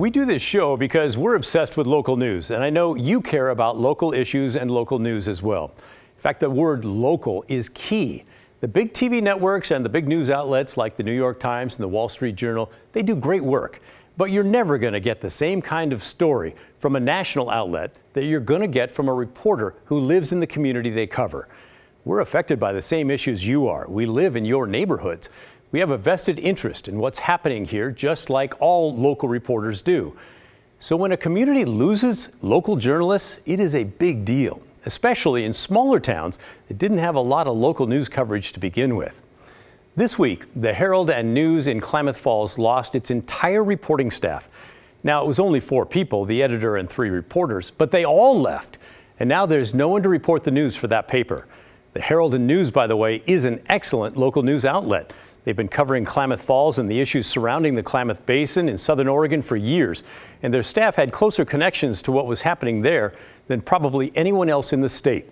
We do this show because we're obsessed with local news, and I know you care about local issues and local news as well. In fact, the word local is key. The big TV networks and the big news outlets like the New York Times and the Wall Street Journal, they do great work. But you're never going to get the same kind of story from a national outlet that you're going to get from a reporter who lives in the community they cover. We're affected by the same issues you are. We live in your neighborhoods. We have a vested interest in what's happening here, just like all local reporters do. So when a community loses local journalists, it is a big deal, especially in smaller towns that didn't have a lot of local news coverage to begin with. This week, the Herald and News in Klamath Falls lost its entire reporting staff. Now, it was only 4 people, the editor and 3 reporters, but they all left. And now there's no one to report the news for that paper. The Herald and News, by the way, is an excellent local news outlet. They've been covering Klamath Falls and the issues surrounding the Klamath Basin in southern Oregon for years, and their staff had closer connections to what was happening there than probably anyone else in the state.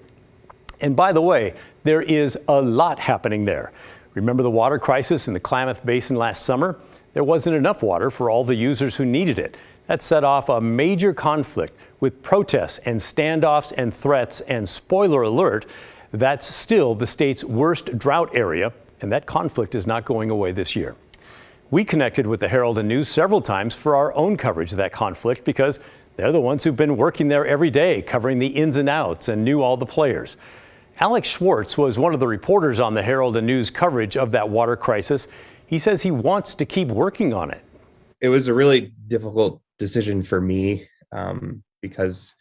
And by the way, there is a lot happening there. Remember the water crisis in the Klamath Basin last summer? There wasn't enough water for all the users who needed it. That set off a major conflict with protests and standoffs and threats, and spoiler alert, that's still the state's worst drought area. And that conflict is not going away this year. We connected with the Herald and News several times for our own coverage of that conflict because they're the ones who've been working there every day, covering the ins and outs and knew all the players. Alex Schwartz was one of the reporters on the Herald and News coverage of that water crisis. He says he wants to keep working on it. It was a really difficult decision for me because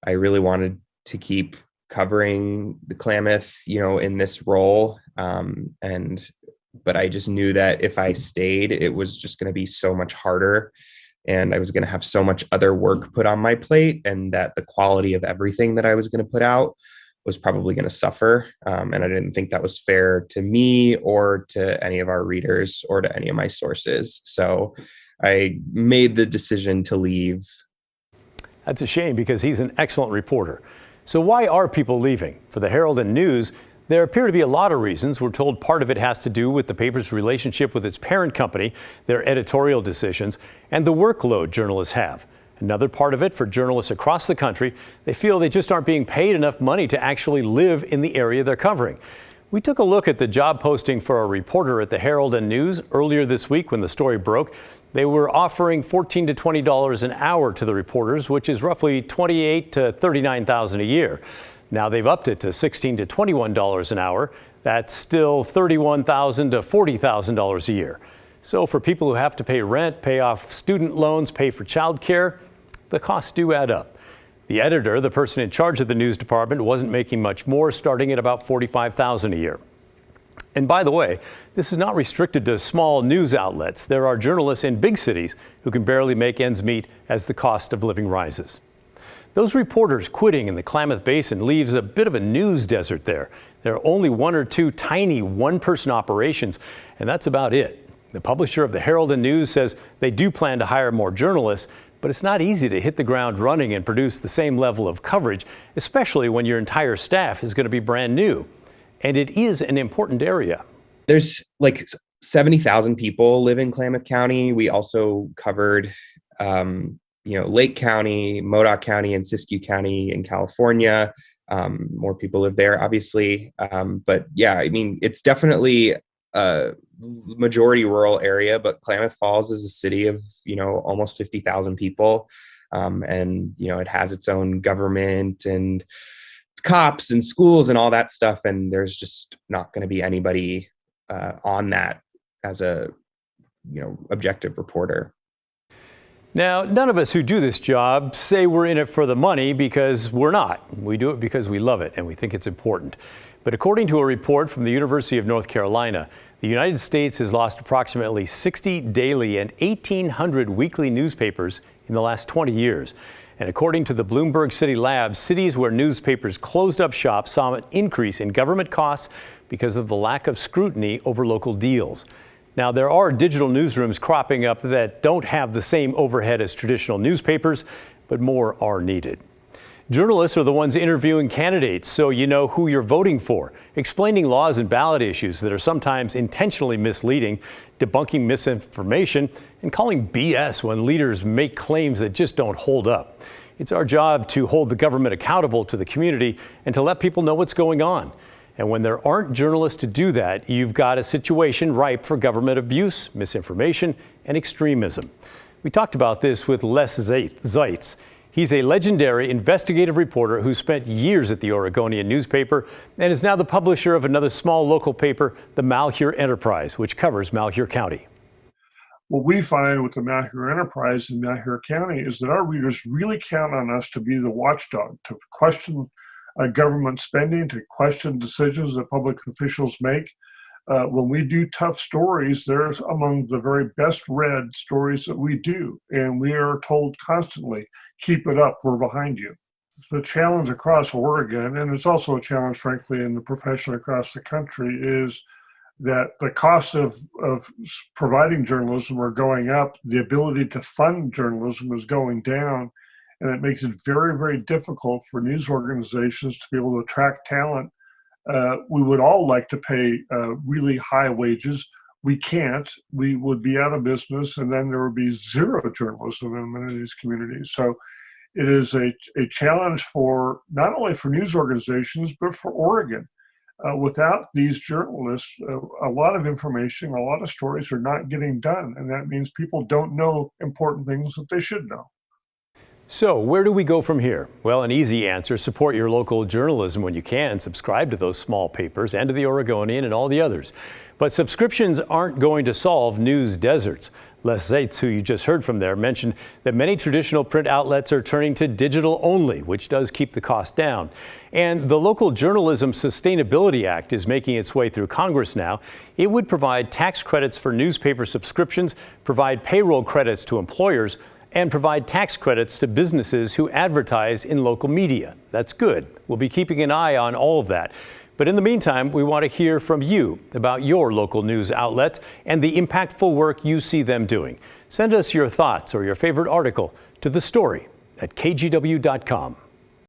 I really wanted to keep covering the Klamath, in this role. But I just knew that if I stayed, it was just going to be so much harder, and I was going to have so much other work put on my plate, and that the quality of everything that I was going to put out was probably going to suffer. And I didn't think that was fair to me or to any of our readers or to any of my sources. So I made the decision to leave. That's a shame because he's an excellent reporter. So why are people leaving? For the Herald and News, there appear to be a lot of reasons. We're told part of it has to do with the paper's relationship with its parent company, their editorial decisions, and the workload journalists have. Another part of it, for journalists across the country, they feel they just aren't being paid enough money to actually live in the area they're covering. We took a look at the job posting for a reporter at the Herald and News earlier this week when the story broke. They were offering $14 to $20 an hour to the reporters, which is roughly $28,000 to $39,000 a year. Now they've upped it to $16 to $21 an hour. That's still $31,000 to $40,000 a year. So for people who have to pay rent, pay off student loans, pay for childcare, the costs do add up. The editor, the person in charge of the news department, wasn't making much more, starting at about $45,000 a year. And by the way, this is not restricted to small news outlets. There are journalists in big cities who can barely make ends meet as the cost of living rises. Those reporters quitting in the Klamath Basin leaves a bit of a news desert there. There are only 1 or 2 tiny one-person operations, and that's about it. The publisher of the Herald and News says they do plan to hire more journalists, but it's not easy to hit the ground running and produce the same level of coverage, especially when your entire staff is going to be brand new. And it is an important area. There's like 70,000 people live in Klamath County. We also covered, Lake County, Modoc County, and Siskiyou County in California. More people live there, obviously. But yeah, I mean, it's definitely a majority rural area, but Klamath Falls is a city of, almost 50,000 people. And, it has its own government and cops and schools and all that stuff. And there's just not going to be anybody on that as a, objective reporter. Now, none of us who do this job say we're in it for the money, because we're not. We do it because we love it and we think it's important. But according to a report from the University of North Carolina, the United States has lost approximately 60 daily and 1,800 weekly newspapers in the last 20 years. And according to the Bloomberg City Lab, cities where newspapers closed up shop saw an increase in government costs because of the lack of scrutiny over local deals. Now, there are digital newsrooms cropping up that don't have the same overhead as traditional newspapers, but more are needed. Journalists are the ones interviewing candidates, so you know who you're voting for, explaining laws and ballot issues that are sometimes intentionally misleading, debunking misinformation, and calling BS when leaders make claims that just don't hold up. It's our job to hold the government accountable to the community and to let people know what's going on. And when there aren't journalists to do that, you've got a situation ripe for government abuse, misinformation, and extremism. We talked about this with Les Zeitz. He's a legendary investigative reporter who spent years at the Oregonian newspaper and is now the publisher of another small local paper, the Malheur Enterprise, which covers Malheur County. What we find with the Malheur Enterprise in Malheur County is that our readers really count on us to be the watchdog, to question government spending, to question decisions that public officials make. When we do tough stories, they're among the very best read stories that we do. And we are told constantly, keep it up, we're behind you. The challenge across Oregon, and it's also a challenge, frankly, in the profession across the country, is that the costs of providing journalism are going up. The ability to fund journalism is going down. And it makes it very, very difficult for news organizations to be able to attract talent. We would all like to pay really high wages. We can't. We would be out of business, and then there would be zero journalism in many of these communities. So it is a challenge for not only for news organizations, but for Oregon. Without these journalists, a lot of information, a lot of stories are not getting done, and that means people don't know important things that they should know. So where do we go from here? Well, an easy answer: support your local journalism when you can. Subscribe to those small papers and to the Oregonian and all the others. But subscriptions aren't going to solve news deserts. Les Zeitz, who you just heard from there, mentioned that many traditional print outlets are turning to digital only, which does keep the cost down. And the Local Journalism Sustainability Act is making its way through Congress now. It would provide tax credits for newspaper subscriptions, provide payroll credits to employers, and provide tax credits to businesses who advertise in local media. That's good. We'll be keeping an eye on all of that. But in the meantime, we want to hear from you about your local news outlets and the impactful work you see them doing. Send us your thoughts or your favorite article to thestory@kgw.com.